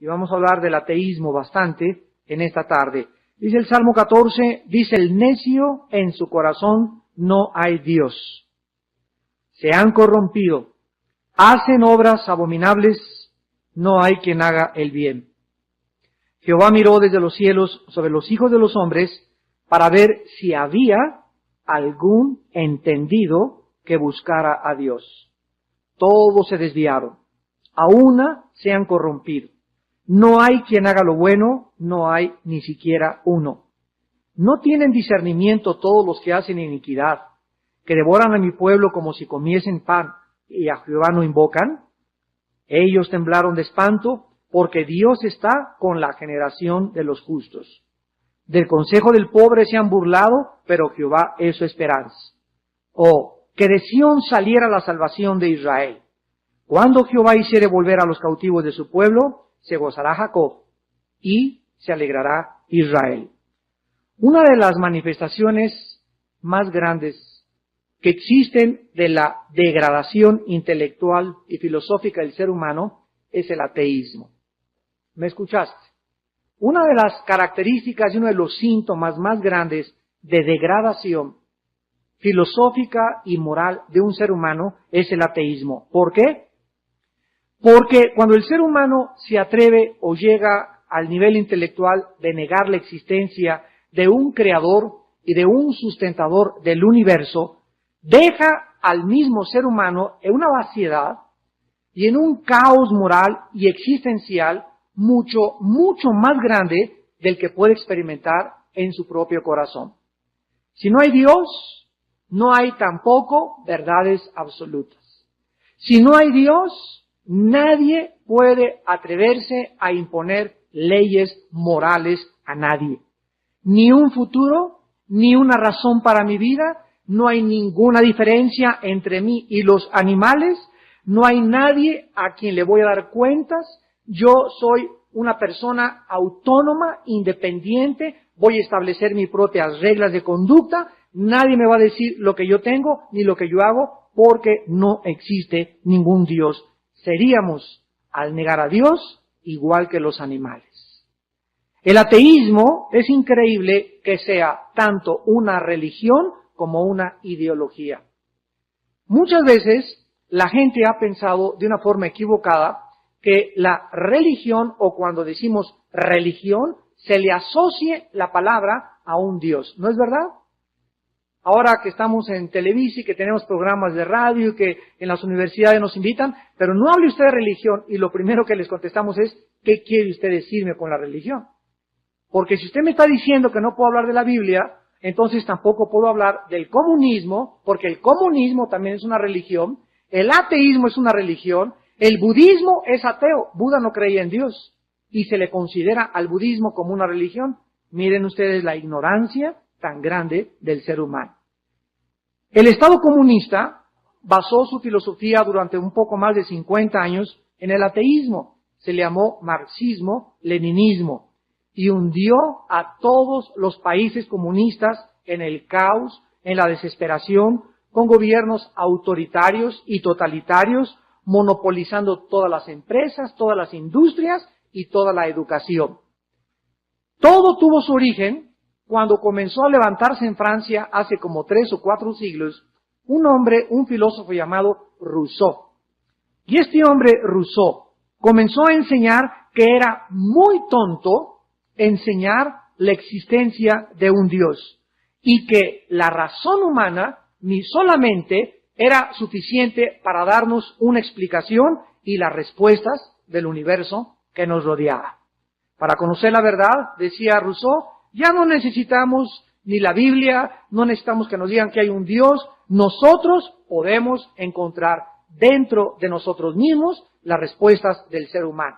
Y vamos a hablar del ateísmo bastante en esta tarde. Dice el Salmo 14, dice el necio en su corazón no hay Dios. Se han corrompido, hacen obras abominables, no hay quien haga el bien. Jehová miró desde los cielos sobre los hijos de los hombres para ver si había algún entendido que buscara a Dios. Todos se desviaron, a una se han corrompido. No hay quien haga lo bueno, no hay ni siquiera uno. ¿No tienen discernimiento todos los que hacen iniquidad, que devoran a mi pueblo como si comiesen pan y a Jehová no invocan? Ellos temblaron de espanto, porque Dios está con la generación de los justos. Del consejo del pobre se han burlado, pero Jehová es su esperanza. Oh, que de Sión saliera la salvación de Israel. Cuando Jehová hiciere volver a los cautivos de su pueblo, se gozará Jacob y se alegrará Israel. Una de las manifestaciones más grandes que existen de la degradación intelectual y filosófica del ser humano es el ateísmo. ¿Me escuchaste? Una de las características y uno de los síntomas más grandes de degradación filosófica y moral de un ser humano es el ateísmo. ¿Por qué? Porque cuando el ser humano se atreve o llega al nivel intelectual de negar la existencia de un creador y de un sustentador del universo, deja al mismo ser humano en una vaciedad y en un caos moral y existencial mucho más grande del que puede experimentar en su propio corazón. Si no hay Dios, no hay tampoco verdades absolutas. Si no hay Dios, nadie puede atreverse a imponer leyes morales a nadie. Ni un futuro, ni una razón para mi vida, no hay ninguna diferencia entre mí y los animales, no hay nadie a quien le voy a dar cuentas. Yo soy una persona autónoma, independiente, voy a establecer mis propias reglas de conducta, nadie me va a decir lo que yo tengo ni lo que yo hago, porque no existe ningún Dios. Seríamos, al negar a Dios, igual que los animales. El ateísmo es increíble que sea tanto una religión como una ideología. Muchas veces la gente ha pensado de una forma equivocada que la religión, o cuando decimos religión, se le asocie la palabra a un Dios. ¿No es verdad? Ahora que estamos en Televisa y que tenemos programas de radio y que en las universidades nos invitan, pero no hable usted de religión y lo primero que les contestamos es, ¿qué quiere usted decirme con la religión? Porque si usted me está diciendo que no puedo hablar de la Biblia, entonces tampoco puedo hablar del comunismo, porque el comunismo también es una religión, el ateísmo es una religión, el budismo es ateo, Buda no creía en Dios, y se le considera al budismo como una religión. Miren ustedes la ignorancia tan grande del ser humano. El Estado comunista basó su filosofía durante un poco más de 50 años en el ateísmo. Se le llamó marxismo-leninismo y hundió a todos los países comunistas en el caos, en la desesperación, con gobiernos autoritarios y totalitarios, monopolizando todas las empresas, todas las industrias y toda la educación. Todo tuvo su origen cuando comenzó a levantarse en Francia hace como 3 o 4 siglos, un hombre, un filósofo llamado Rousseau. Y este hombre, Rousseau, comenzó a enseñar que era muy tonto enseñar la existencia de un Dios y que la razón humana ni solamente era suficiente para darnos una explicación y las respuestas del universo que nos rodeaba. Para conocer la verdad, decía Rousseau, ya no necesitamos ni la Biblia, no necesitamos que nos digan que hay un Dios, nosotros podemos encontrar dentro de nosotros mismos las respuestas del ser humano.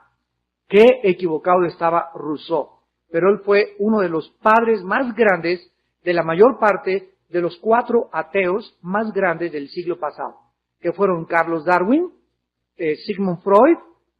Qué equivocado estaba Rousseau, pero él fue uno de los padres más grandes de la mayor parte de los 4 ateos más grandes del siglo pasado, que fueron Carlos Darwin, Sigmund Freud,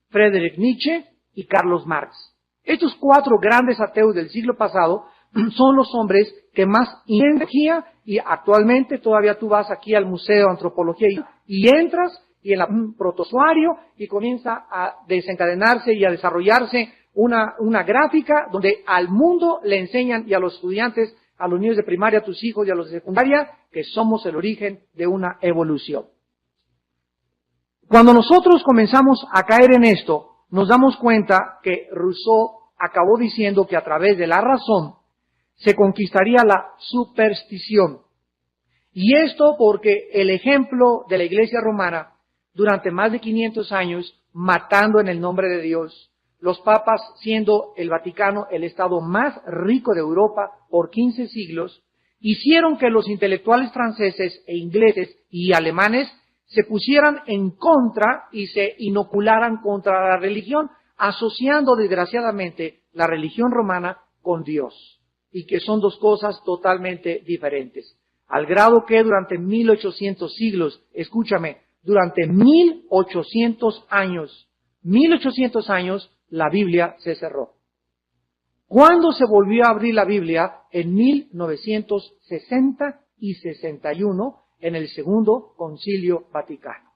Friedrich Nietzsche y Carlos Marx. Estos 4 grandes ateos del siglo pasado son los hombres que más energía, y actualmente todavía tú vas aquí al Museo de Antropología y entras y en un protozoario y comienza a desencadenarse y a desarrollarse una gráfica donde al mundo le enseñan y a los estudiantes, a los niños de primaria, a tus hijos y a los de secundaria, que somos el origen de una evolución. Cuando nosotros comenzamos a caer en esto, nos damos cuenta que Rousseau acabó diciendo que a través de la razón se conquistaría la superstición. Y esto porque el ejemplo de la Iglesia romana, durante más de 500 años, matando en el nombre de Dios, los papas siendo el Vaticano el estado más rico de Europa por 15 siglos, hicieron que los intelectuales franceses e ingleses y alemanes se pusieran en contra y se inocularan contra la religión, asociando desgraciadamente la religión romana con Dios, y que son dos cosas totalmente diferentes. Al grado que durante 1800 siglos, escúchame, durante 1800 años, la Biblia se cerró. ¿Cuándo se volvió a abrir la Biblia? En 1960 y 61, en el Segundo Concilio Vaticano.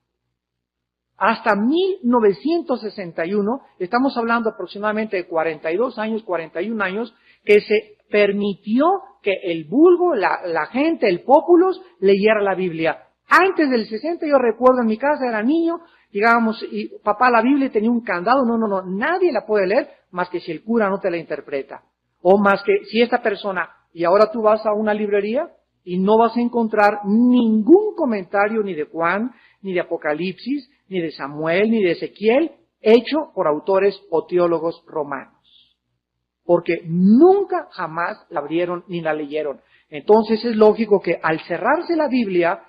Hasta 1961, estamos hablando aproximadamente de 42 años, 41 años, que se permitió que el vulgo, la gente, el populus, leyera la Biblia. Antes del 60, yo recuerdo en mi casa, era niño, llegábamos y papá la Biblia tenía un candado, no, nadie la puede leer más que si el cura no te la interpreta. O más que si esta persona, y ahora tú vas a una librería y no vas a encontrar ningún comentario ni de Juan, ni de Apocalipsis, ni de Samuel, ni de Ezequiel, hecho por autores o teólogos romanos. Porque nunca jamás la abrieron ni la leyeron. Entonces es lógico que al cerrarse la Biblia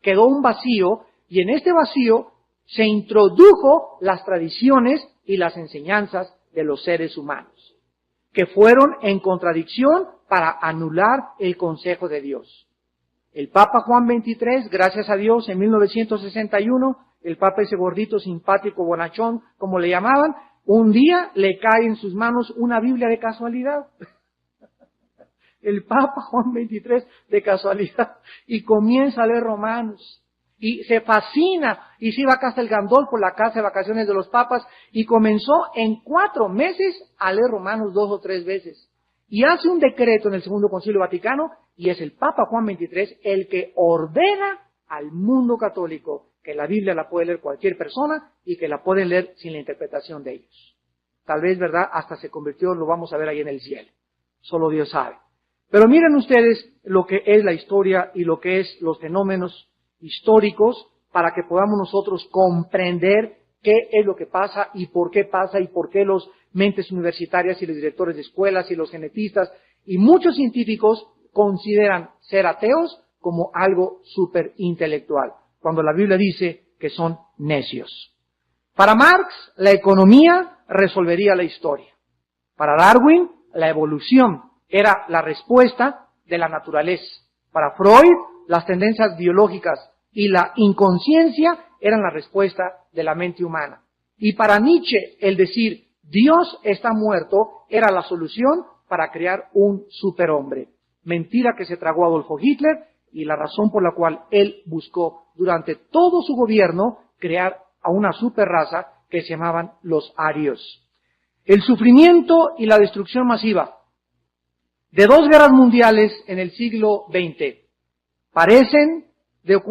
quedó un vacío, y en este vacío se introdujo las tradiciones y las enseñanzas de los seres humanos, que fueron en contradicción para anular el consejo de Dios. El Papa Juan XXIII, gracias a Dios, en 1961, el Papa ese gordito, simpático, bonachón, como le llamaban, un día le cae en sus manos una Biblia de casualidad. El Papa Juan XXIII de casualidad, y comienza a leer Romanos, y se fascina, y se iba a Castel Gandolfo, la casa de vacaciones de los papas, y comenzó en 4 meses a leer Romanos 2 o 3 veces. Y hace un decreto en el Segundo Concilio Vaticano, y es el Papa Juan XXIII el que ordena al mundo católico que la Biblia la puede leer cualquier persona, y que la pueden leer sin la interpretación de ellos. Tal vez, ¿verdad?, hasta se convirtió, lo vamos a ver ahí en el cielo. Solo Dios sabe. Pero miren ustedes lo que es la historia y lo que es los fenómenos históricos, para que podamos nosotros comprender qué es lo que pasa y por qué los mentes universitarias y los directores de escuelas y los genetistas y muchos científicos consideran ser ateos como algo súper intelectual, cuando la Biblia dice que son necios. Para Marx, la economía resolvería la historia. Para Darwin, la evolución era la respuesta de la naturaleza. Para Freud, las tendencias biológicas y la inconsciencia eran la respuesta de la mente humana. Y para Nietzsche, el decir Dios está muerto era la solución para crear un superhombre. Mentira que se tragó Adolfo Hitler, y la razón por la cual él buscó durante todo su gobierno crear a una superraza que se llamaban los arios. El sufrimiento y la destrucción masiva de 2 guerras mundiales en el siglo XX parecen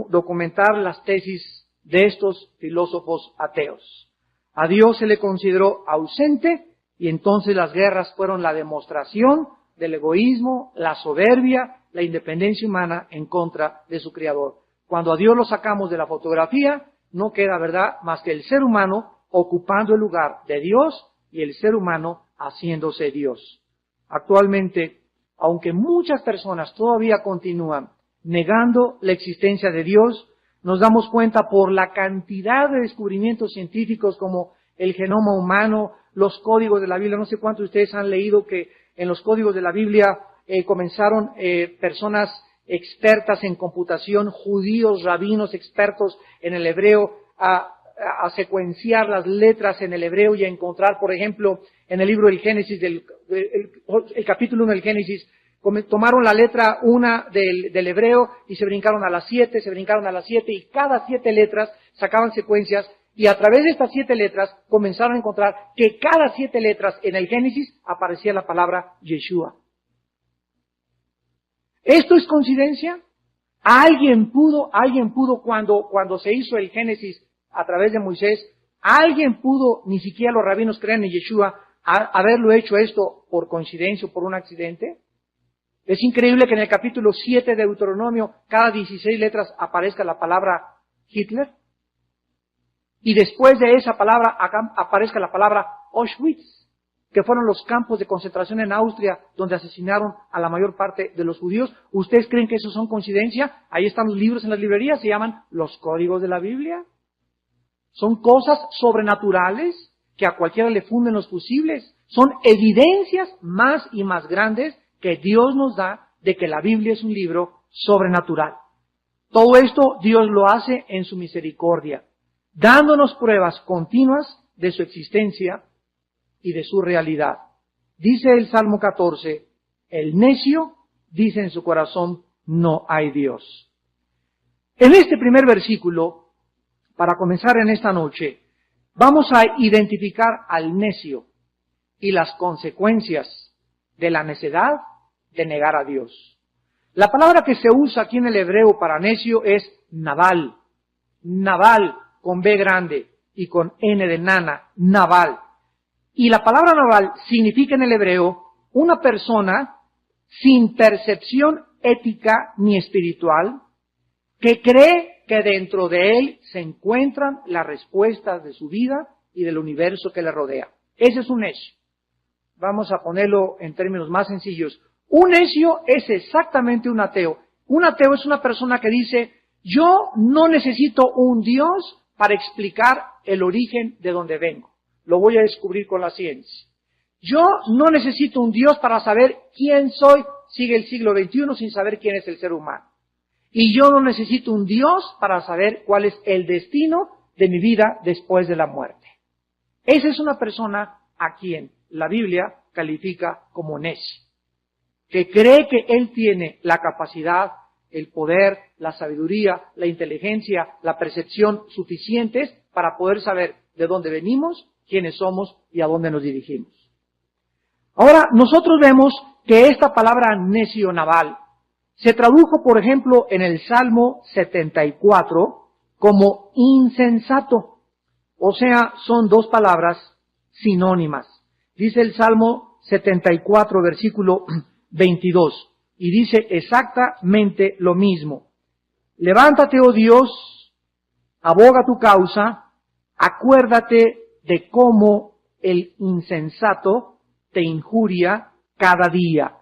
documentar las tesis de estos filósofos ateos. A Dios se le consideró ausente, y entonces las guerras fueron la demostración del egoísmo, la soberbia, la independencia humana en contra de su Creador. Cuando a Dios lo sacamos de la fotografía, no queda, ¿verdad?, más que el ser humano ocupando el lugar de Dios y el ser humano haciéndose Dios. Actualmente, aunque muchas personas todavía continúan negando la existencia de Dios, nos damos cuenta por la cantidad de descubrimientos científicos como el genoma humano, los códigos de la Biblia. No sé cuántos de ustedes han leído que en los códigos de la Biblia comenzaron personas expertas en computación, judíos, rabinos expertos en el hebreo, a secuenciar las letras en el hebreo y a encontrar, por ejemplo, en el libro del Génesis, el capítulo 1 del Génesis, tomaron la letra 1 del hebreo y se brincaron a las 7, y cada 7 letras sacaban secuencias Y a través de estas 7 letras comenzaron a encontrar que cada 7 letras en el Génesis aparecía la palabra Yeshua. ¿Esto es coincidencia? Alguien pudo cuando se hizo el Génesis a través de Moisés, alguien pudo, ni siquiera los rabinos creen en Yeshua, haberlo hecho esto por coincidencia o por un accidente. Es increíble que en el capítulo 7 de Deuteronomio, cada 16 letras aparezca la palabra Hitler. Y después de esa palabra aparezca la palabra Auschwitz, que fueron los campos de concentración en Austria donde asesinaron a la mayor parte de los judíos. ¿Ustedes creen que eso son coincidencia? Ahí están los libros en las librerías, se llaman los códigos de la Biblia. Son cosas sobrenaturales que a cualquiera le funden los fusibles. Son evidencias más y más grandes que Dios nos da de que la Biblia es un libro sobrenatural. Todo esto Dios lo hace en su misericordia, dándonos pruebas continuas de su existencia y de su realidad. Dice el Salmo 14, el necio dice en su corazón, no hay Dios. En este primer versículo, para comenzar en esta noche, vamos a identificar al necio y las consecuencias de la necedad de negar a Dios. La palabra que se usa aquí en el hebreo para necio es Nabal. Nabal con B grande y con N de nana, Nabal. Y la palabra Nabal significa en el hebreo una persona sin percepción ética ni espiritual que cree que dentro de él se encuentran las respuestas de su vida y del universo que le rodea. Ese es un necio. Vamos a ponerlo en términos más sencillos. Un necio es exactamente un ateo. Un ateo es una persona que dice, yo no necesito un Dios para explicar el origen de donde vengo. Lo voy a descubrir con la ciencia. Yo no necesito un Dios para saber quién soy. Sigue el siglo XXI sin saber quién es el ser humano. Y yo no necesito un Dios para saber cuál es el destino de mi vida después de la muerte. Esa es una persona a quien la Biblia califica como necio, que cree que él tiene la capacidad, el poder, la sabiduría, la inteligencia, la percepción suficientes para poder saber de dónde venimos, quiénes somos y a dónde nos dirigimos. Ahora, nosotros vemos que esta palabra necio Nabal se tradujo, por ejemplo, en el Salmo 74 como insensato. O sea, son 2 palabras sinónimas. Dice el Salmo 74, versículo 22, y dice exactamente lo mismo. Levántate, oh Dios, aboga tu causa, acuérdate de cómo el insensato te injuria cada día.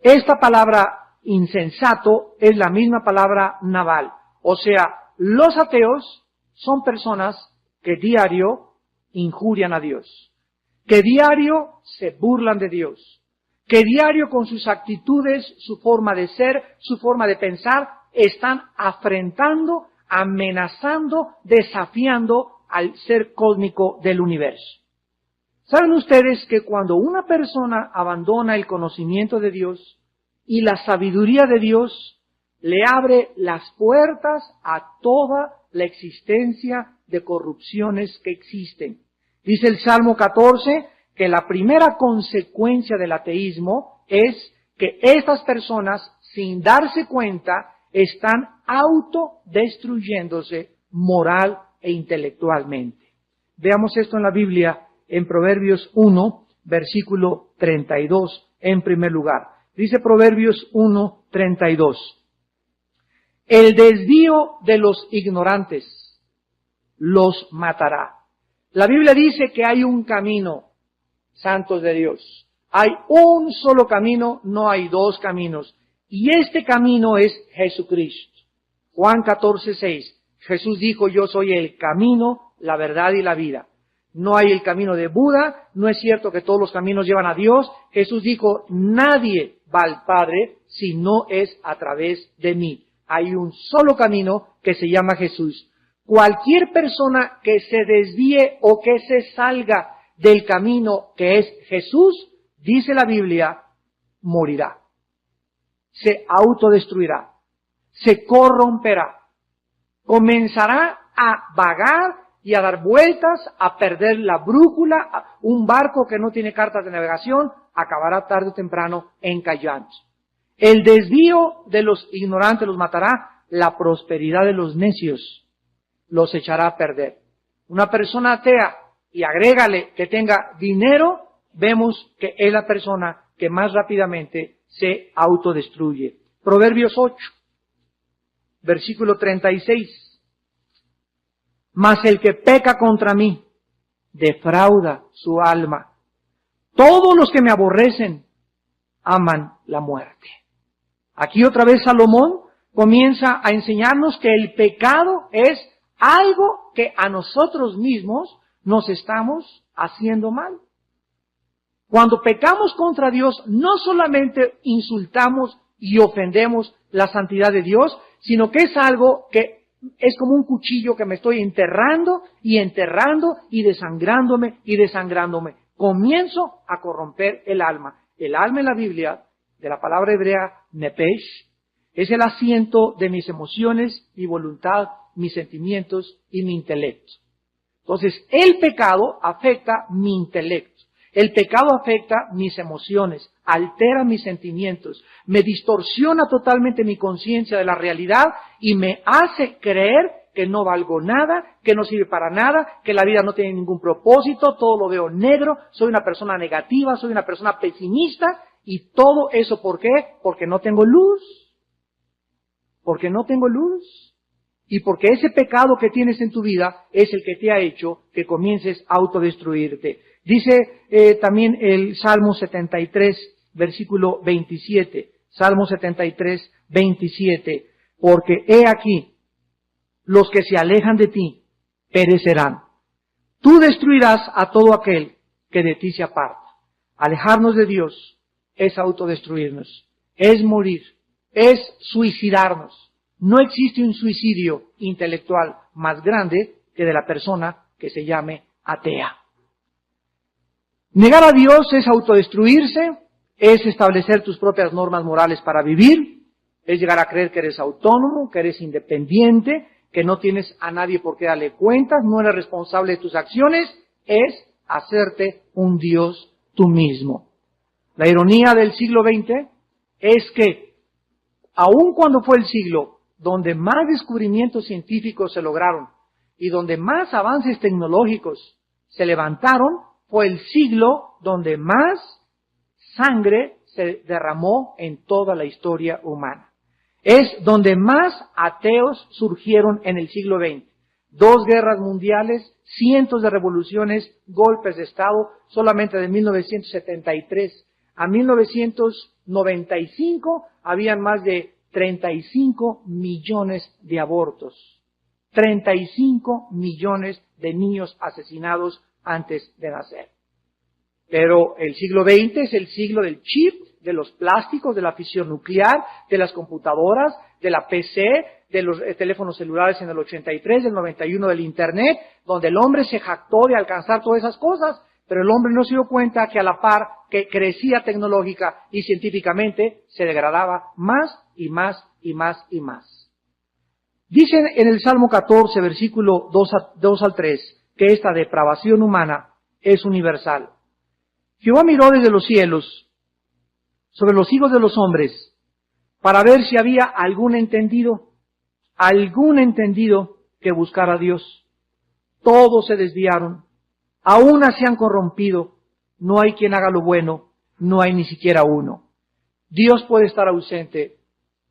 Esta palabra insensato es la misma palabra Nabal. O sea, los ateos son personas que diario injurian a Dios, que diario se burlan de Dios, que diario con sus actitudes, su forma de ser, su forma de pensar, están afrentando, amenazando, desafiando al ser cósmico del universo. ¿Saben ustedes que cuando una persona abandona el conocimiento de Dios y la sabiduría de Dios, le abre las puertas a toda la existencia de corrupciones que existen? Dice el Salmo 14 que la primera consecuencia del ateísmo es que estas personas, sin darse cuenta, están autodestruyéndose moral e intelectualmente. Veamos esto en la Biblia, en Proverbios 1, versículo 32, en primer lugar. Dice Proverbios 1, 32. El desvío de los ignorantes los matará. La Biblia dice que hay un camino, santos de Dios. Hay un solo camino, no hay 2 caminos. Y este camino es Jesucristo. Juan 14, 6. Jesús dijo, yo soy el camino, la verdad y la vida. No hay el camino de Buda, no es cierto que todos los caminos llevan a Dios. Jesús dijo, nadie va al Padre si no es a través de mí. Hay un solo camino que se llama Jesús. Cualquier persona que se desvíe o que se salga del camino que es Jesús, dice la Biblia, morirá. Se autodestruirá, se corromperá, comenzará a vagar y a dar vueltas, a perder la brújula. Un barco que no tiene cartas de navegación acabará tarde o temprano encallando. El desvío de los ignorantes los matará, la prosperidad de los necios los echará a perder. Una persona atea, y agrégale que tenga dinero, vemos que es la persona que más rápidamente se autodestruye. Proverbios 8, versículo 36. Mas el que peca contra mí, defrauda su alma. Todos los que me aborrecen, aman la muerte. Aquí otra vez Salomón comienza a enseñarnos que el pecado es algo que a nosotros mismos nos estamos haciendo mal. Cuando pecamos contra Dios, no solamente insultamos y ofendemos la santidad de Dios, sino que es algo que es como un cuchillo que me estoy enterrando y desangrándome y desangrándome. Comienzo a corromper el alma. El alma en la Biblia, de la palabra hebrea nepesh, es el asiento de mis emociones, mi voluntad, mis sentimientos y mi intelecto. Entonces, el pecado afecta mi intelecto. El pecado afecta mis emociones, altera mis sentimientos, me distorsiona totalmente mi conciencia de la realidad y me hace creer que no valgo nada, que no sirve para nada, que la vida no tiene ningún propósito, todo lo veo negro, soy una persona negativa, soy una persona pesimista, y todo eso, ¿por qué? Porque no tengo luz. Porque no tengo luz. Y porque ese pecado que tienes en tu vida es el que te ha hecho que comiences a autodestruirte. Dice también el Salmo 73, versículo 27. Salmo 73, 27. Porque he aquí, los que se alejan de ti perecerán. Tú destruirás a todo aquel que de ti se aparta. Alejarnos de Dios es autodestruirnos, es morir, es suicidarnos. No existe un suicidio intelectual más grande que de la persona que se llame atea. Negar a Dios es autodestruirse, es establecer tus propias normas morales para vivir, es llegar a creer que eres autónomo, que eres independiente, que no tienes a nadie por qué darle cuentas, no eres responsable de tus acciones, es hacerte un Dios tú mismo. La ironía del siglo XX es que, aun cuando fue el siglo donde más descubrimientos científicos se lograron y donde más avances tecnológicos se levantaron, fue el siglo donde más sangre se derramó en toda la historia humana. Es donde más ateos surgieron en el siglo XX. 2 guerras mundiales, cientos de revoluciones, golpes de Estado, solamente de 1973 a 1995 habían más de 35 millones de abortos. 35 millones de niños asesinados antes de nacer. Pero el siglo XX es el siglo del chip, de los plásticos, de la fisión nuclear, de las computadoras, de la PC, de los teléfonos celulares en el 83, del 91 del Internet, donde el hombre se jactó de alcanzar todas esas cosas, pero el hombre no se dio cuenta que a la par que crecía tecnológica y científicamente, se degradaba más y más y más y más. Dicen en el Salmo 14, versículo 2 al 3, que esta depravación humana es universal. Jehová miró desde los cielos sobre los hijos de los hombres para ver si había algún entendido que buscara a Dios. Todos se desviaron, aún se han corrompido, no hay quien haga lo bueno, no hay ni siquiera uno. Dios puede estar ausente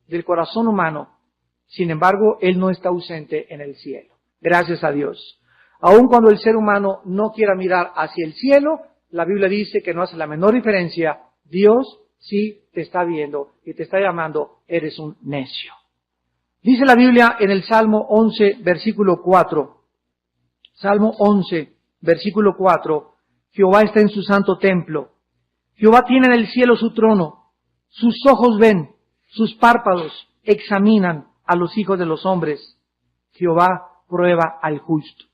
del corazón humano, sin embargo, Él no está ausente en el cielo. Gracias a Dios. Aun cuando el ser humano no quiera mirar hacia el cielo, la Biblia dice que no hace la menor diferencia. Dios sí te está viendo y te está llamando, eres un necio. Dice la Biblia en el Salmo 11, versículo 4. Salmo 11, versículo 4. Jehová está en su santo templo. Jehová tiene en el cielo su trono. Sus ojos ven, sus párpados examinan a los hijos de los hombres. Jehová prueba al justo.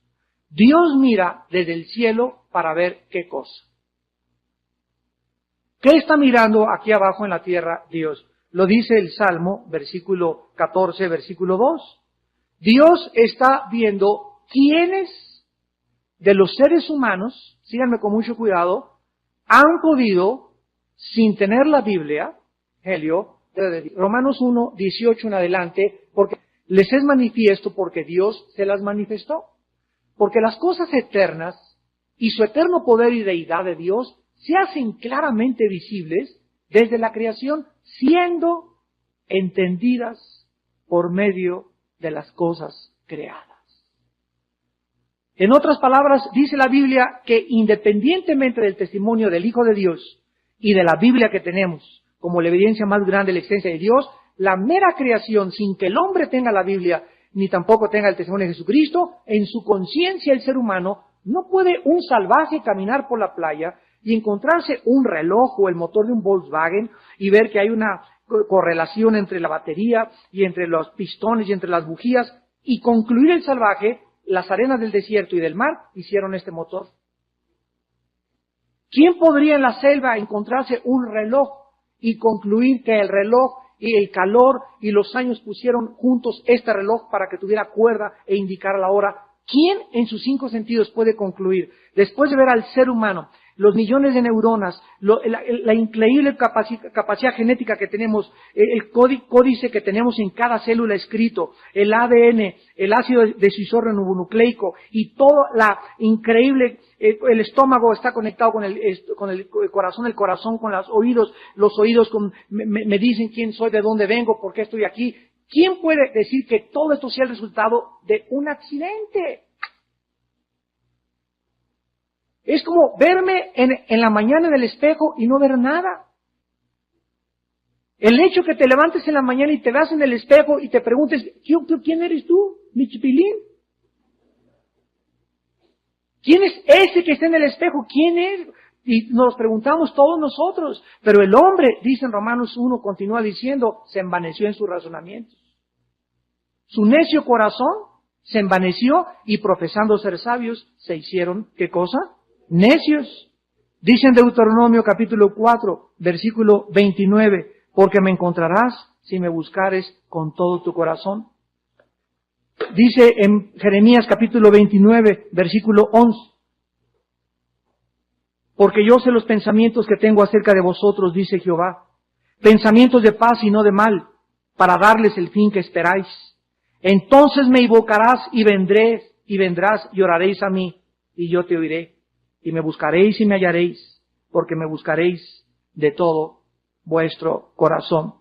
Dios mira desde el cielo para ver qué cosa. ¿Qué está mirando aquí abajo en la tierra Dios? Lo dice el Salmo, versículo 14, versículo 2. Dios está viendo quiénes de los seres humanos, síganme con mucho cuidado, han podido, sin tener la Biblia, Helio, Romanos 1, 18 en adelante, porque les es manifiesto porque Dios se las manifestó. Porque las cosas eternas y su eterno poder y deidad de Dios se hacen claramente visibles desde la creación, siendo entendidas por medio de las cosas creadas. En otras palabras, dice la Biblia que independientemente del testimonio del Hijo de Dios y de la Biblia que tenemos como la evidencia más grande de la existencia de Dios, la mera creación, sin que el hombre tenga la Biblia, ni tampoco tenga el testimonio de Jesucristo, en su conciencia el ser humano, no puede un salvaje caminar por la playa y encontrarse un reloj o el motor de un Volkswagen y ver que hay una correlación entre la batería y entre los pistones y entre las bujías y concluir el salvaje, las arenas del desierto y del mar hicieron este motor. ¿Quién podría en la selva encontrarse un reloj y concluir que el reloj y el calor y los años pusieron juntos este reloj para que tuviera cuerda e indicara la hora? ¿Quién en sus 5 sentidos puede concluir, después de ver al ser humano, los millones de neuronas, la increíble capacidad genética que tenemos, el códice que tenemos en cada célula escrito, el ADN, el ácido desoxirribonucleico y toda la increíble, el estómago está conectado con el corazón con los oídos me dicen quién soy, de dónde vengo, por qué estoy aquí. ¿Quién puede decir que todo esto sea el resultado de un accidente? Es como verme en la mañana en el espejo y no ver nada. El hecho que te levantes en la mañana y te veas en el espejo y te preguntes, ¿quién eres tú, mi chipilín? ¿Quién es ese que está en el espejo? ¿Quién es? Y nos preguntamos todos nosotros. Pero el hombre, dice en Romanos 1, continúa diciendo, se envaneció en sus razonamientos. Su necio corazón se envaneció y profesando ser sabios, se hicieron, ¿qué cosa? Necios. Dice en Deuteronomio capítulo 4, versículo 29, porque me encontrarás si me buscares con todo tu corazón. Dice en Jeremías capítulo 29, versículo 11, porque yo sé los pensamientos que tengo acerca de vosotros, dice Jehová, pensamientos de paz y no de mal, para darles el fin que esperáis. Entonces me invocarás y vendrás y oraréis a mí, y yo te oiré. Y me buscaréis y me hallaréis, porque me buscaréis de todo vuestro corazón.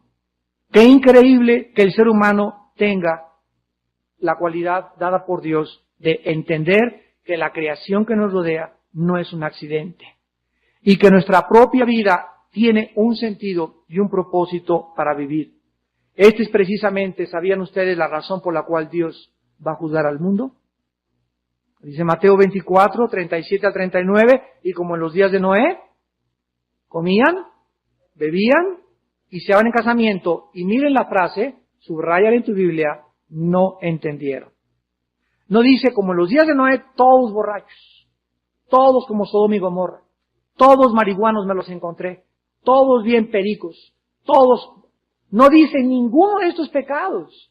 Qué increíble que el ser humano tenga la cualidad dada por Dios de entender que la creación que nos rodea no es un accidente. Y que nuestra propia vida tiene un sentido y un propósito para vivir. Este es precisamente, ¿sabían ustedes la razón por la cual Dios va a juzgar al mundo? Dice Mateo 24, 37 al 39, y como en los días de Noé, comían, bebían y se iban en casamiento. Y miren la frase, subrayala en tu Biblia, no entendieron. No dice como en los días de Noé, todos borrachos, todos como Sodoma y Gomorra, todos marihuanos me los encontré, todos bien pericos, todos. No dice ninguno de estos pecados.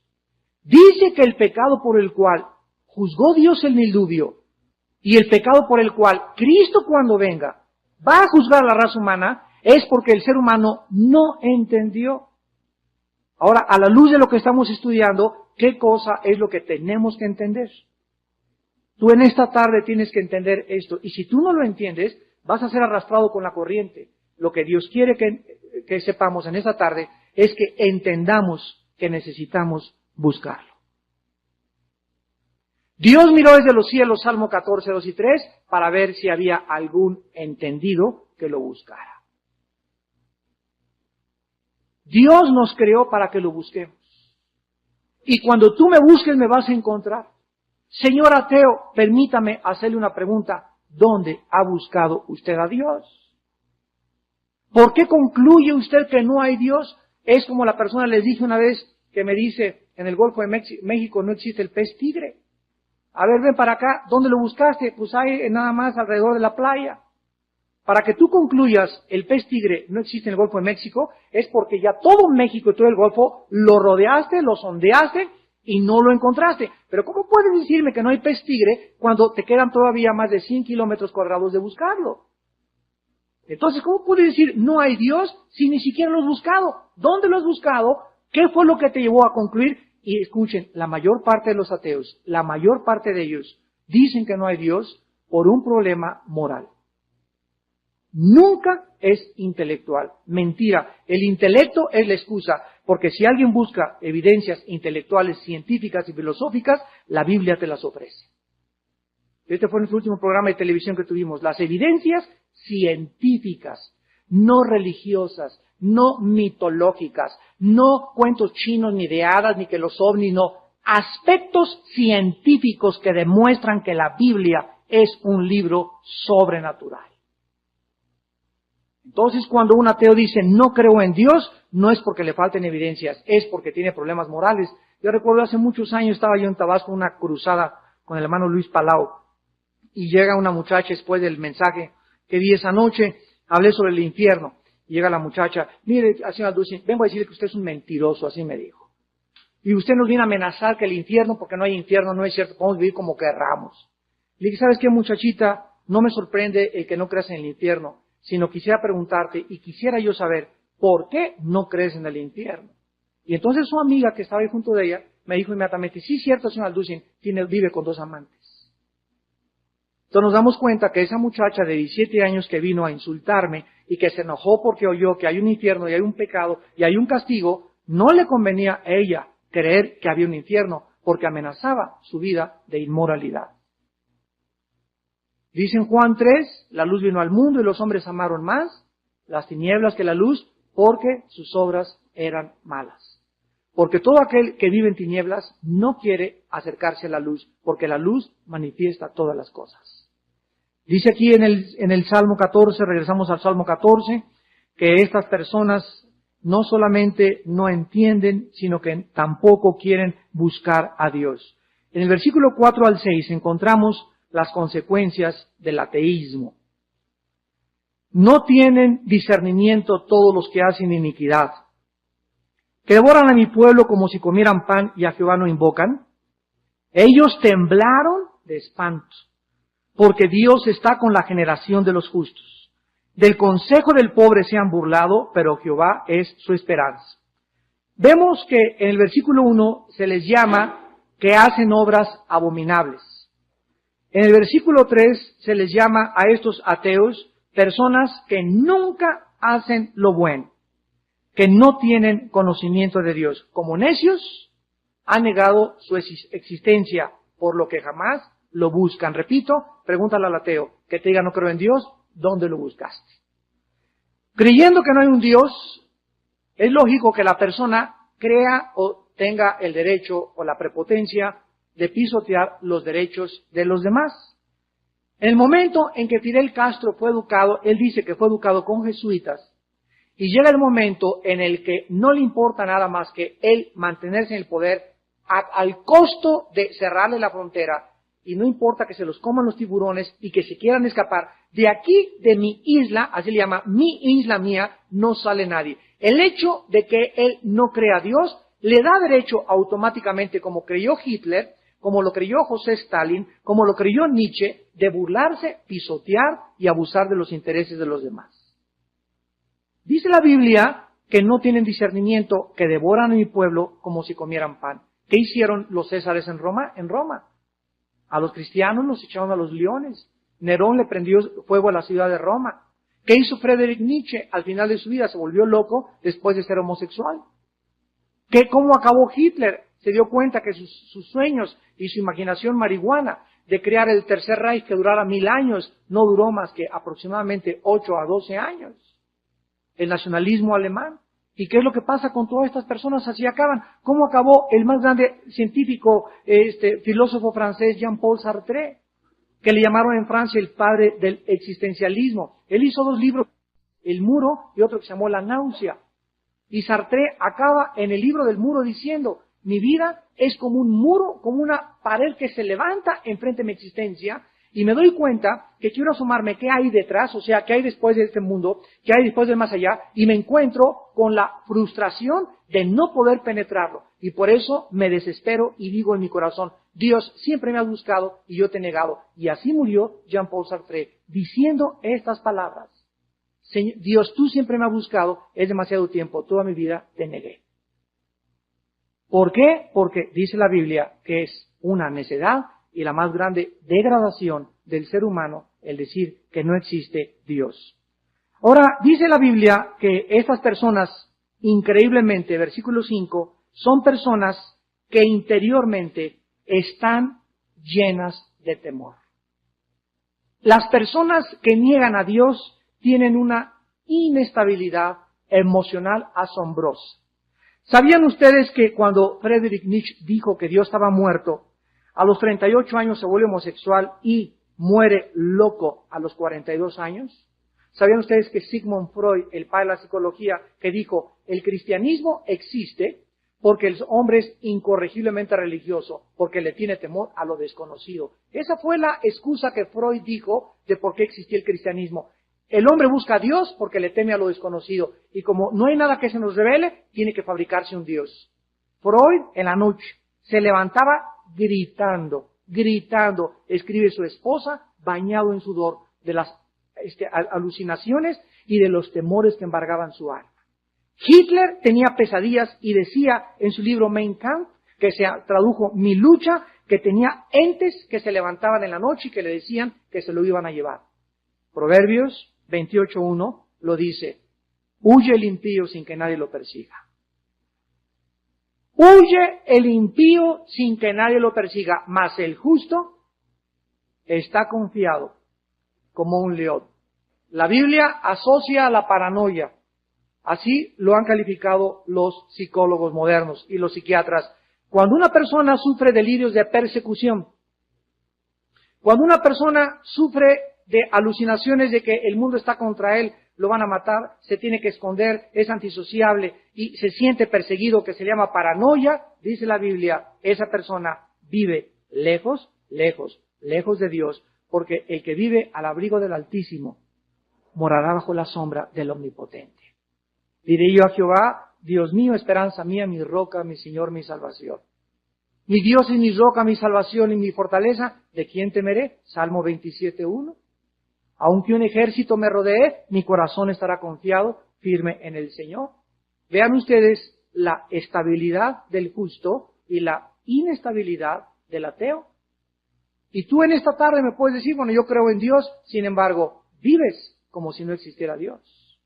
Dice que el pecado por el cual juzgó Dios el diluvio y el pecado por el cual Cristo cuando venga va a juzgar a la raza humana es porque el ser humano no entendió. Ahora, a la luz de lo que estamos estudiando, ¿qué cosa es lo que tenemos que entender? Tú en esta tarde tienes que entender esto, y si tú no lo entiendes, vas a ser arrastrado con la corriente. Lo que Dios quiere que sepamos en esta tarde es que entendamos que necesitamos buscarlo. Dios miró desde los cielos, Salmo 14, 2 y 3, para ver si había algún entendido que lo buscara. Dios nos creó para que lo busquemos. Y cuando tú me busques me vas a encontrar. Señor ateo, permítame hacerle una pregunta. ¿Dónde ha buscado usted a Dios? ¿Por qué concluye usted que no hay Dios? Es como la persona les dije una vez que me dice, en el Golfo de México no existe el pez tigre. A ver, ven para acá. ¿Dónde lo buscaste? Pues hay nada más alrededor de la playa. Para que tú concluyas el pez tigre no existe en el Golfo de México, es porque ya todo México y todo el Golfo lo rodeaste, lo sondeaste y no lo encontraste. Pero ¿cómo puedes decirme que no hay pez tigre cuando te quedan todavía más de 100 kilómetros cuadrados de buscarlo? Entonces, ¿cómo puedes decir no hay Dios si ni siquiera lo has buscado? ¿Dónde lo has buscado? ¿Qué fue lo que te llevó a concluir? Y escuchen, la mayor parte de los ateos, la mayor parte de ellos, dicen que no hay Dios por un problema moral. Nunca es intelectual. Mentira. El intelecto es la excusa, porque si alguien busca evidencias intelectuales, científicas y filosóficas, la Biblia te las ofrece. Este fue nuestro último programa de televisión que tuvimos. Las evidencias científicas, no religiosas, no mitológicas, no cuentos chinos, ni de hadas, ni que los ovnis, no. Aspectos científicos que demuestran que la Biblia es un libro sobrenatural. Entonces, cuando un ateo dice, no creo en Dios, no es porque le falten evidencias, es porque tiene problemas morales. Yo recuerdo hace muchos años, estaba yo en Tabasco, una cruzada con el hermano Luis Palau, y llega una muchacha después del mensaje que di esa noche, hablé sobre el infierno, y llega la muchacha, mire, señor Dulce, vengo a decirle que usted es un mentiroso, así me dijo. Y usted nos viene a amenazar que el infierno, porque no hay infierno, no es cierto, podemos vivir como querramos. Le dije, ¿sabes qué, muchachita? No me sorprende el que no creas en el infierno, sino quisiera preguntarte y quisiera yo saber por qué no crees en el infierno. Y entonces su amiga que estaba ahí junto de ella me dijo inmediatamente, sí, cierto, señor Alducin, vive con 2 amantes. Entonces nos damos cuenta que esa muchacha de 17 años que vino a insultarme y que se enojó porque oyó que hay un infierno y hay un pecado y hay un castigo, no le convenía a ella creer que había un infierno porque amenazaba su vida de inmoralidad. Dice en Juan 3, la luz vino al mundo y los hombres amaron más las tinieblas que la luz porque sus obras eran malas. Porque todo aquel que vive en tinieblas no quiere acercarse a la luz, porque la luz manifiesta todas las cosas. Dice aquí en el Salmo 14, regresamos al Salmo 14, que estas personas no solamente no entienden, sino que tampoco quieren buscar a Dios. En el versículo 4 al 6 encontramos las consecuencias del ateísmo. No tienen discernimiento todos los que hacen iniquidad, que devoran a mi pueblo como si comieran pan y a Jehová no invocan. Ellos temblaron de espanto, porque Dios está con la generación de los justos. Del consejo del pobre se han burlado, pero Jehová es su esperanza. Vemos que en el versículo 1 se les llama que hacen obras abominables. En el versículo 3 se les llama a estos ateos personas que nunca hacen lo bueno, que no tienen conocimiento de Dios. Como necios, han negado su existencia, por lo que jamás lo buscan. Repito, pregúntale al ateo que te diga no creo en Dios, ¿dónde lo buscaste? Creyendo que no hay un Dios, es lógico que la persona crea o tenga el derecho o la prepotencia de pisotear los derechos de los demás. En el momento en que Fidel Castro fue educado, él dice que fue educado con jesuitas, y llega el momento en el que no le importa nada más que él mantenerse en el poder al costo de cerrarle la frontera, y no importa que se los coman los tiburones y que se quieran escapar. De aquí, de mi isla, así le llama, mi isla mía, no sale nadie. El hecho de que él no crea a Dios le da derecho automáticamente, como creyó Hitler, como lo creyó José Stalin, como lo creyó Nietzsche, de burlarse, pisotear y abusar de los intereses de los demás. Dice la Biblia que no tienen discernimiento, que devoran a mi pueblo como si comieran pan. ¿Qué hicieron los césares en Roma? A los cristianos los echaron a los leones. Nerón le prendió fuego a la ciudad de Roma. ¿Qué hizo Friedrich Nietzsche? Al final de su vida se volvió loco después de ser homosexual. ¿Cómo acabó Hitler? Se dio cuenta que sus sueños y su imaginación marihuana de crear el Tercer Reich que durara 1000 años no duró más que aproximadamente 8 a 12 años. El nacionalismo alemán. ¿Y qué es lo que pasa con todas estas personas? Así acaban. ¿Cómo acabó el más grande científico, filósofo francés Jean-Paul Sartre, que le llamaron en Francia el padre del existencialismo? Él hizo 2 libros, El Muro y otro que se llamó La Náusea. Y Sartre acaba en el libro del Muro diciendo, mi vida es como un muro, como una pared que se levanta enfrente de mi existencia, y me doy cuenta que quiero asomarme qué hay detrás, o sea, qué hay después de este mundo, qué hay después del más allá, y me encuentro con la frustración de no poder penetrarlo. Y por eso me desespero y digo en mi corazón, Dios siempre me ha buscado y yo te he negado. Y así murió Jean-Paul Sartre, diciendo estas palabras. Dios, tú siempre me has buscado, es demasiado tiempo, toda mi vida te negué. ¿Por qué? Porque dice la Biblia que es una necedad y la más grande degradación del ser humano el decir que no existe Dios. Ahora, dice la Biblia que estas personas, increíblemente, versículo 5, son personas que interiormente están llenas de temor. Las personas que niegan a Dios tienen una inestabilidad emocional asombrosa. ¿Sabían ustedes que cuando Friedrich Nietzsche dijo que Dios estaba muerto, a los 38 años se vuelve homosexual y muere loco a los 42 años? ¿Sabían ustedes que Sigmund Freud, el padre de la psicología, que dijo, el cristianismo existe porque el hombre es incorregiblemente religioso, porque le tiene temor a lo desconocido? Esa fue la excusa que Freud dijo de por qué existía el cristianismo. El hombre busca a Dios porque le teme a lo desconocido. Y como no hay nada que se nos revele, tiene que fabricarse un Dios. Freud, en la noche, se levantaba gritando, escribe su esposa, bañado en sudor, de las alucinaciones y de los temores que embargaban su alma. Hitler tenía pesadillas y decía en su libro Mein Kampf, que se tradujo Mi lucha, que tenía entes que se levantaban en la noche y que le decían que se lo iban a llevar. Proverbios 28:1 lo dice, huye el impío sin que nadie lo persiga. Huye el impío sin que nadie lo persiga, mas el justo está confiado como un león. La Biblia asocia a la paranoia. Así lo han calificado los psicólogos modernos y los psiquiatras. Cuando una persona sufre delirios de persecución, cuando una persona sufre de alucinaciones de que el mundo está contra él, lo van a matar, se tiene que esconder, es antisociable y se siente perseguido, que se llama paranoia, dice la Biblia, esa persona vive lejos de Dios, porque el que vive al abrigo del Altísimo morará bajo la sombra del Omnipotente. Diré yo a Jehová, Dios mío, esperanza mía, mi roca, mi Señor, mi salvación. Mi Dios es mi roca, mi salvación y mi fortaleza, ¿de quién temeré? Salmo 27:1. Aunque un ejército me rodee, mi corazón estará confiado, firme en el Señor. Vean ustedes la estabilidad del justo y la inestabilidad del ateo. Y tú en esta tarde me puedes decir, bueno, yo creo en Dios, sin embargo, vives como si no existiera Dios.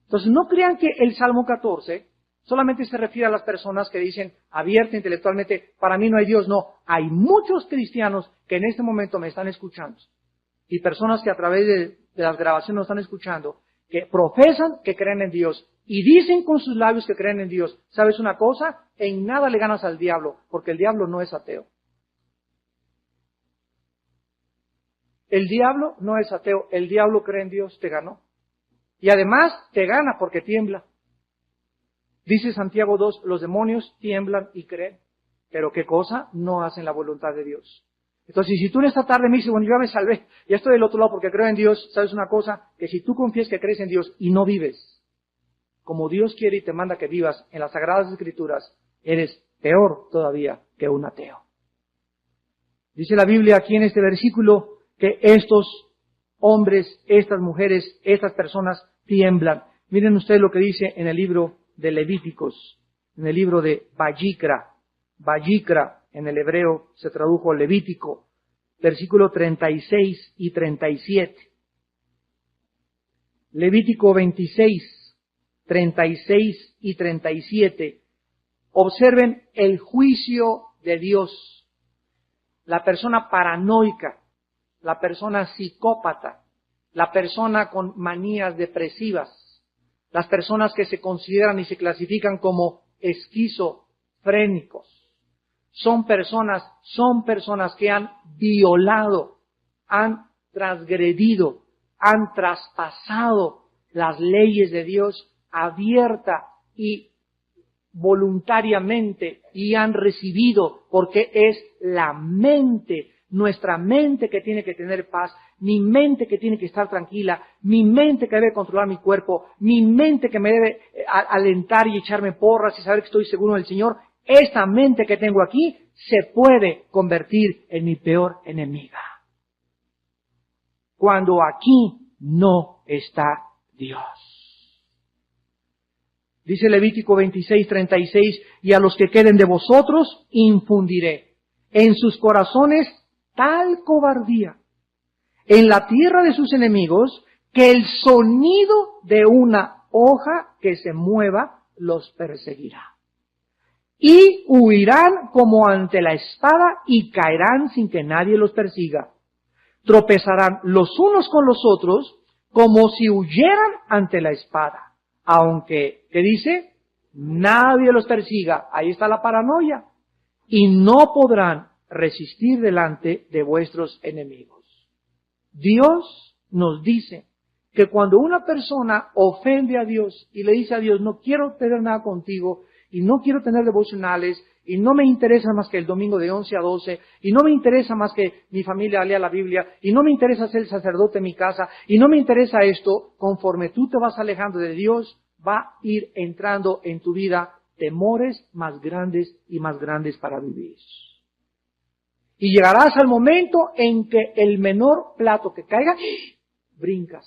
Entonces, no crean que el Salmo 14 solamente se refiere a las personas que dicen abierta intelectualmente, para mí no hay Dios. No, hay muchos cristianos que en este momento me están escuchando y personas que a través de las grabaciones nos están escuchando, que profesan que creen en Dios y dicen con sus labios que creen en Dios. ¿Sabes una cosa? En nada le ganas al diablo, porque el diablo no es ateo. El diablo no es ateo, el diablo cree en Dios, te ganó. Y además te gana porque tiembla. Dice Santiago 2, los demonios tiemblan y creen. Pero ¿qué cosa? No hacen la voluntad de Dios. Entonces, si tú en esta tarde me dices, bueno, yo ya me salvé, ya estoy del otro lado porque creo en Dios, ¿sabes una cosa? Que si tú confías que crees en Dios y no vives como Dios quiere y te manda que vivas en las Sagradas Escrituras, eres peor todavía que un ateo. Dice la Biblia aquí en este versículo que estos hombres, estas mujeres, estas personas tiemblan. Miren ustedes lo que dice en el libro de Levíticos, en el libro de Vayikra. Vayikra en el hebreo se tradujo Levítico, versículo 36 y 37. Levítico 26, 36 y 37. Observen el juicio de Dios. La persona paranoica, la persona psicópata, la persona con manías depresivas, las personas que se consideran y se clasifican como esquizofrénicos. Son personas que han violado, han transgredido, han traspasado las leyes de Dios abierta y voluntariamente y han recibido, porque es la mente, nuestra mente que tiene que tener paz, mi mente que tiene que estar tranquila, mi mente que debe controlar mi cuerpo, mi mente que me debe alentar y echarme porras y saber que estoy seguro del Señor. esta mente que tengo aquí se puede convertir en mi peor enemiga. Cuando aquí no está Dios. Dice Levítico 26:36, y a los que queden de vosotros infundiré en sus corazones tal cobardía en la tierra de sus enemigos, que el sonido de una hoja que se mueva los perseguirá. Y huirán como ante la espada y caerán sin que nadie los persiga. Tropezarán los unos con los otros como si huyeran ante la espada. Aunque, ¿qué dice? Nadie los persiga. Ahí está la paranoia. Y no podrán resistir delante de vuestros enemigos. Dios nos dice que cuando una persona ofende a Dios y le dice a Dios, no quiero tener nada contigo, y no quiero tener devocionales, y no me interesa más que el domingo de 11 a 12, y no me interesa más que mi familia lea la Biblia, y no me interesa ser el sacerdote en mi casa, y no me interesa esto, conforme tú te vas alejando de Dios, va a ir entrando en tu vida temores más grandes y más grandes para vivir. Y llegarás al momento en que el menor plato que caiga, brincas.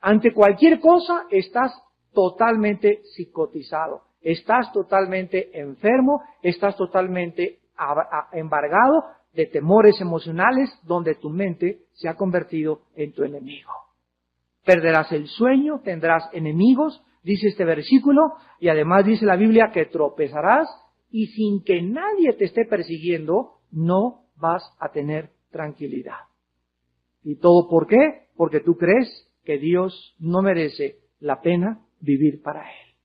Ante cualquier cosa estás totalmente psicotizado, estás totalmente enfermo, estás totalmente embargado de temores emocionales donde tu mente se ha convertido en tu enemigo. Perderás el sueño, tendrás enemigos, dice este versículo, y además dice la Biblia que tropezarás y sin que nadie te esté persiguiendo, no vas a tener tranquilidad. ¿Y todo por qué? Porque tú crees que Dios no merece la pena vivir para Él.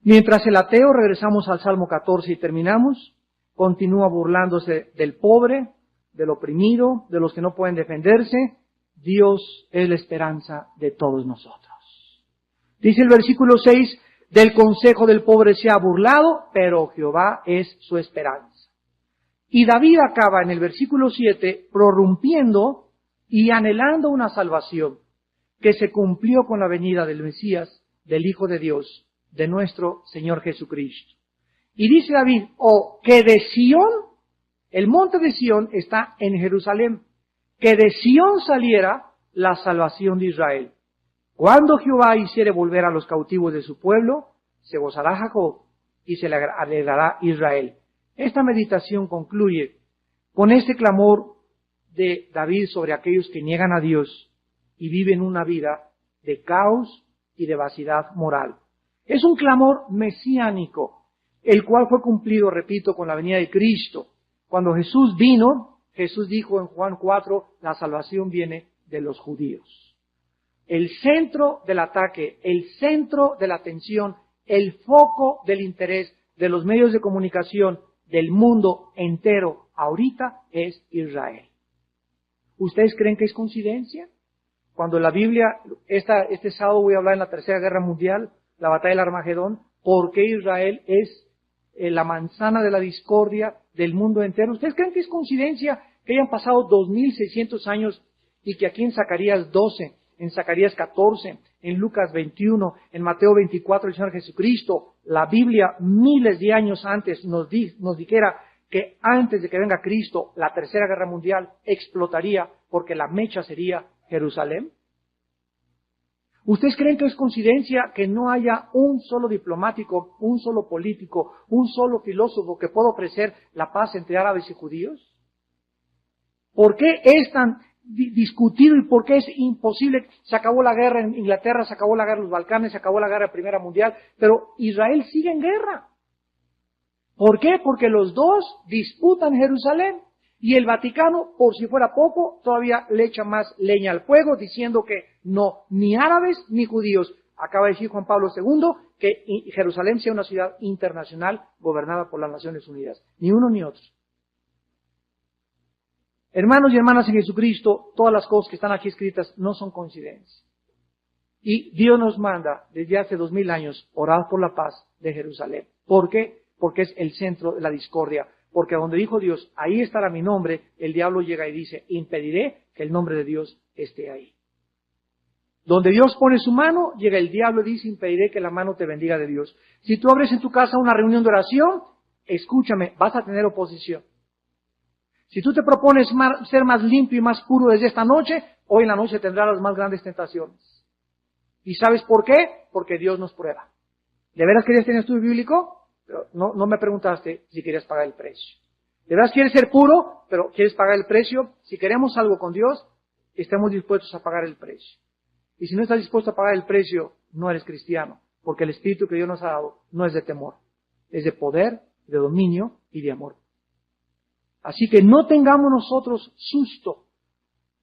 Mientras el ateo, regresamos al Salmo 14 y terminamos, continúa burlándose del pobre, del oprimido, de los que no pueden defenderse. Dios es la esperanza de todos nosotros. Dice el versículo 6, del consejo del pobre se ha burlado, pero Jehová es su esperanza. Y David acaba en el versículo 7 prorrumpiendo y anhelando una salvación que se cumplió con la venida del Mesías, del Hijo de Dios, de nuestro Señor Jesucristo. Y dice David, que de Sión, el monte de Sión está en Jerusalén, que de Sión saliera la salvación de Israel. Cuando Jehová hiciere volver a los cautivos de su pueblo, se gozará Jacob y se le alegrará Israel. Esta meditación concluye con este clamor de David sobre aquellos que niegan a Dios y viven una vida de caos y de vacidad moral. Es un clamor mesiánico, el cual fue cumplido, repito, con la venida de Cristo. Cuando Jesús vino, Jesús dijo en Juan 4, la salvación viene de los judíos. El centro del ataque, el centro de la atención, el foco del interés de los medios de comunicación del mundo entero ahorita es Israel. ¿Ustedes creen que es coincidencia? Cuando la Biblia, este sábado voy a hablar en la Tercera Guerra Mundial, la batalla del Armagedón, ¿por qué Israel es la manzana de la discordia del mundo entero? ¿Ustedes creen que es coincidencia que hayan pasado 2600 años y que aquí en Zacarías 12, en Zacarías 14, en Lucas 21, en Mateo 24, el Señor Jesucristo, la Biblia miles de años antes nos dijera que antes de que venga Cristo, la Tercera Guerra Mundial explotaría porque la mecha sería Jerusalén? ¿Ustedes creen que es coincidencia que no haya un solo diplomático, un solo político, un solo filósofo que pueda ofrecer la paz entre árabes y judíos? ¿Por qué es tan discutido y por qué es imposible? Se acabó la guerra en Inglaterra, se acabó la guerra en los Balcanes, se acabó la guerra Primera Mundial, pero Israel sigue en guerra. ¿Por qué? Porque los dos disputan Jerusalén. Y el Vaticano, por si fuera poco, todavía le echa más leña al fuego, diciendo que no, ni árabes ni judíos. Acaba de decir Juan Pablo II que Jerusalén sea una ciudad internacional gobernada por las Naciones Unidas. Ni uno ni otro. Hermanos y hermanas en Jesucristo, todas las cosas que están aquí escritas no son coincidencias. Y Dios nos manda, desde hace 2000 años, orar por la paz de Jerusalén. ¿Por qué? Porque es el centro de la discordia. Porque donde dijo Dios, ahí estará mi nombre, el diablo llega y dice, impediré que el nombre de Dios esté ahí. Donde Dios pone su mano, llega el diablo y dice, impediré que la mano te bendiga de Dios. Si tú abres en tu casa una reunión de oración, escúchame, vas a tener oposición. Si tú te propones ser más limpio y más puro desde esta noche, hoy en la noche tendrás las más grandes tentaciones. ¿Y sabes por qué? Porque Dios nos prueba. ¿De veras querías tener estudio bíblico? Pero no me preguntaste si querías pagar el precio. ¿De veras quieres ser puro, pero quieres pagar el precio? Si queremos algo con Dios, estemos dispuestos a pagar el precio. Y si no estás dispuesto a pagar el precio, no eres cristiano, porque el Espíritu que Dios nos ha dado no es de temor, es de poder, de dominio y de amor. Así que no tengamos nosotros susto,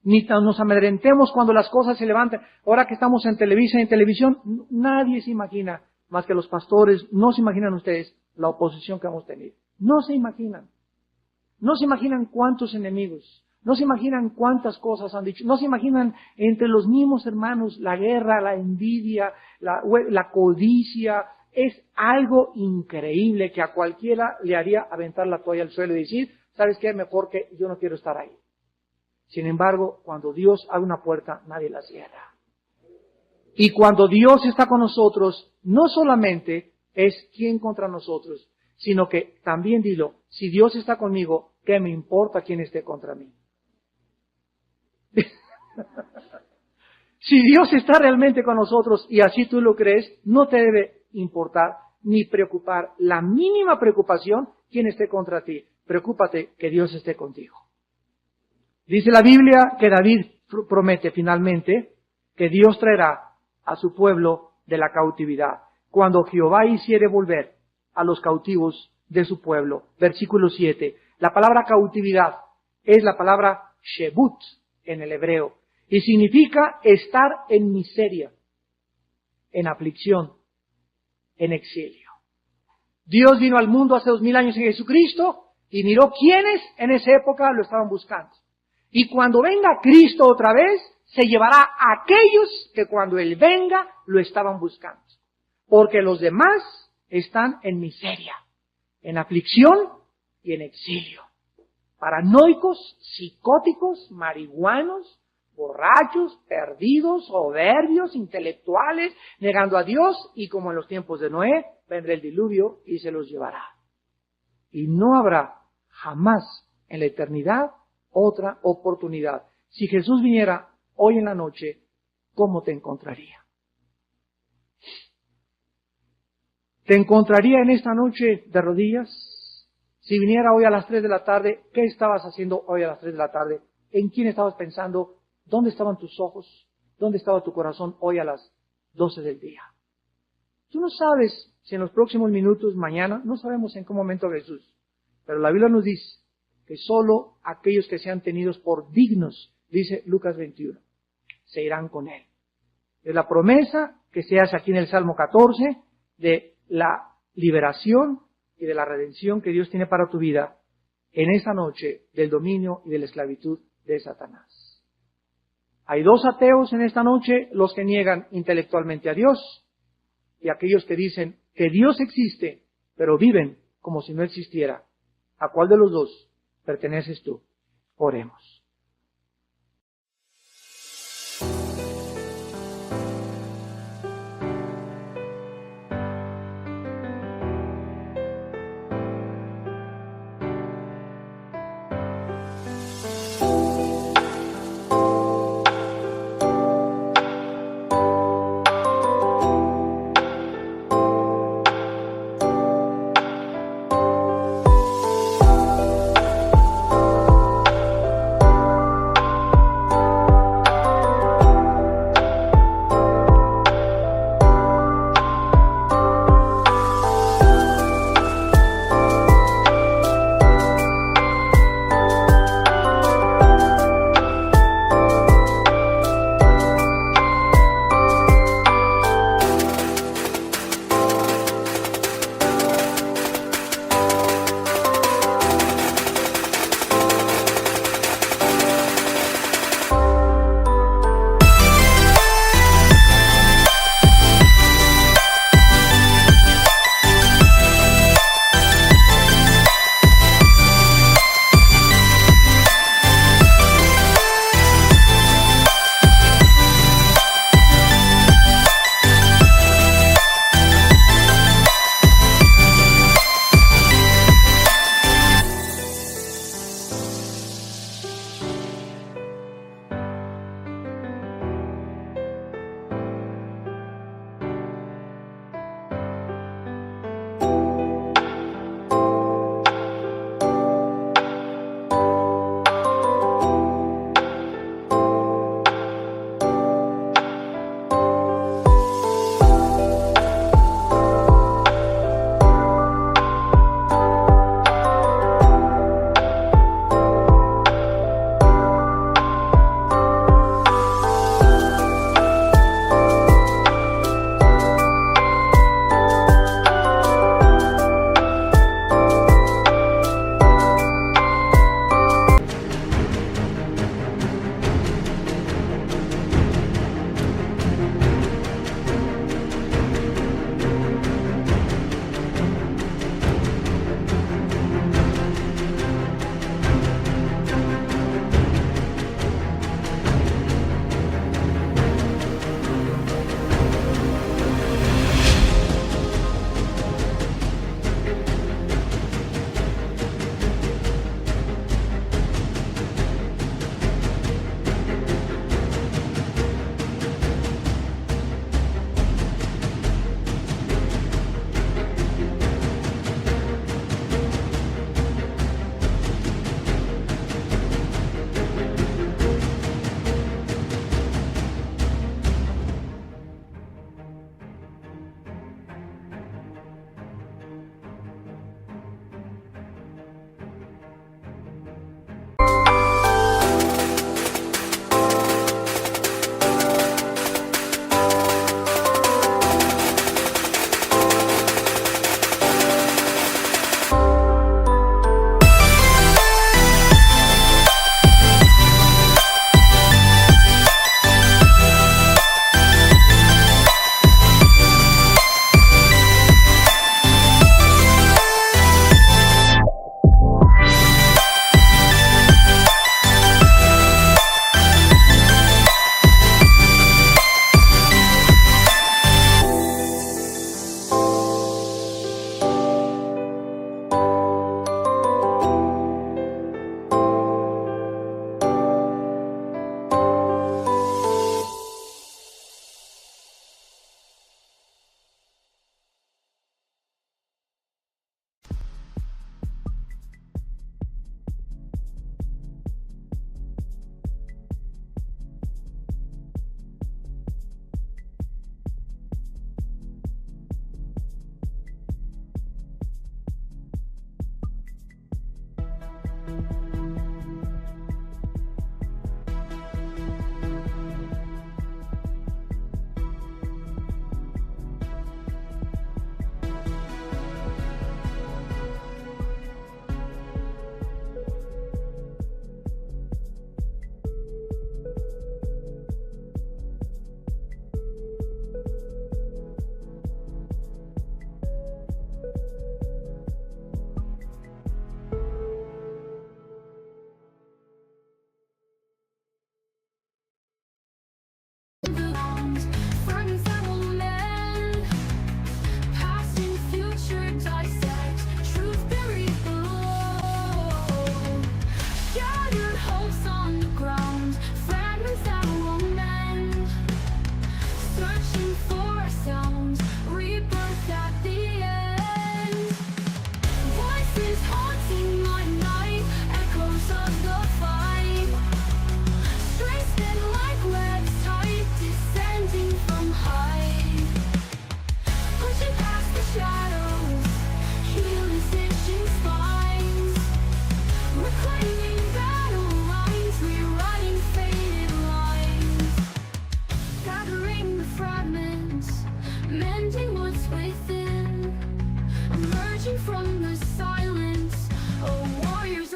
ni nos amedrentemos cuando las cosas se levanten. Ahora que estamos en televisión, nadie se imagina, más que los pastores, no se imaginan ustedes la oposición que hemos tenido. No se imaginan. No se imaginan cuántos enemigos. No se imaginan cuántas cosas han dicho. No se imaginan entre los mismos hermanos la guerra, la envidia, la codicia. Es algo increíble que a cualquiera le haría aventar la toalla al suelo y decir, ¿sabes qué? Mejor que yo no quiero estar ahí. Sin embargo, cuando Dios abre una puerta, nadie la cierra. Y cuando Dios está con nosotros, no solamente es quién contra nosotros, sino que también dilo, si Dios está conmigo, ¿qué me importa quién esté contra mí? Si Dios está realmente con nosotros y así tú lo crees, no te debe importar ni preocupar, la mínima preocupación, quién esté contra ti. Preocúpate que Dios esté contigo. Dice la Biblia que David promete finalmente que Dios traerá a su pueblo de la cautividad, cuando Jehová hiciere volver a los cautivos de su pueblo. Versículo 7. La palabra cautividad es la palabra shebut en el hebreo y significa estar en miseria, en aflicción, en exilio. Dios vino al mundo hace 2000 años en Jesucristo y miró quiénes en esa época lo estaban buscando. Y cuando venga Cristo otra vez, se llevará a aquellos que cuando Él venga lo estaban buscando. Porque los demás están en miseria, en aflicción y en exilio. Paranoicos, psicóticos, marihuanos, borrachos, perdidos, soberbios, intelectuales, negando a Dios, y como en los tiempos de Noé, vendrá el diluvio y se los llevará. Y no habrá jamás en la eternidad otra oportunidad. Si Jesús viniera hoy en la noche, ¿cómo te encontraría? ¿Te encontraría en esta noche de rodillas? Si viniera hoy a las 3 de la tarde, ¿qué estabas haciendo hoy a las 3 de la tarde? ¿En quién estabas pensando? ¿Dónde estaban tus ojos? ¿Dónde estaba tu corazón hoy a las 12 del día? Tú no sabes si en los próximos minutos, mañana, no sabemos en qué momento Jesús. Pero la Biblia nos dice que solo aquellos que sean tenidos por dignos, dice Lucas 21, se irán con Él. Es la promesa que se hace aquí en el Salmo 14 de la liberación y de la redención que Dios tiene para tu vida en esa noche del dominio y de la esclavitud de Satanás. Hay dos ateos en esta noche, los que niegan intelectualmente a Dios y aquellos que dicen que Dios existe, pero viven como si no existiera. ¿A cuál de los dos perteneces tú? Oremos. fragments, mending what's within. Emerging from the silence, a warrior's